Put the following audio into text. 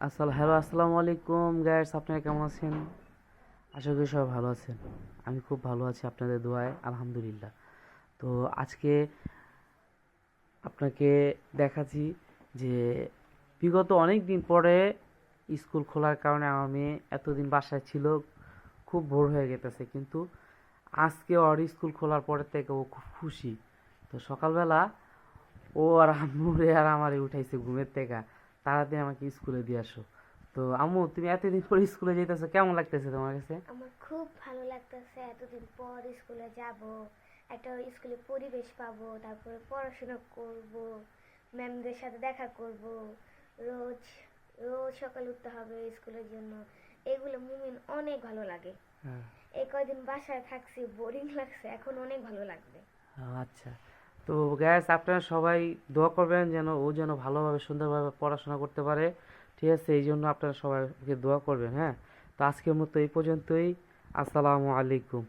আসসালামু আলাইকুম গাইস, আপনারা কেমন আছেন? আশা করি সবাই ভালো আছেন। আমি খুব ভালো আছি আপনাদের দোয়ায়, আলহামদুলিল্লাহ। তো আজকে আপনাকে দেখাচ্ছি যে বিগত অনেক দিন পরে স্কুল খোলার কারণে আমার মেয়ে এতদিন বাসায় ছিল, খুব বোর হয়ে গেছে, কিন্তু আজকে ওর স্কুল খোলার পরে থেকে ও খুব খুশি। তো সকালবেলা ও আর আম্মুরে আর আমারে উঠাইছে ঘুমের থেকে, তাড়াতাড়ি আমাকে স্কুলে দিয়ে আসো। তো আম্মু, তুমি এতদিন পর স্কুলে যেতেছো, কেমন লাগতেছে তোমার কাছে? আমার খুব ভালো লাগতেছে, এতদিন পর স্কুলে যাব, একটা স্কুলে পরিবেশ পাবো, তারপরে পড়াশোনা করব, ম্যামদের সাথে দেখা করব, রোজ রোজ সকালে উঠতে হবে স্কুলের জন্য। এগুলো মুমিন অনেক ভালো লাগে। হ্যাঁ। এই কয়দিন বাসায় থাকছি, বোরিং লাগছে, এখন অনেক ভালো লাগবে। আচ্ছা। তো গ্যাস, আপনারা সবাই দোয়া করবেন যেন ও যেন ভালোভাবে সুন্দরভাবে পড়াশোনা করতে পারে। ঠিক আছে, এই জন্য আপনারা সবাই ওকে দোয়া করবেন। হ্যাঁ। তো আজকের মতো এই পর্যন্তই। আসসালামু আলাইকুম।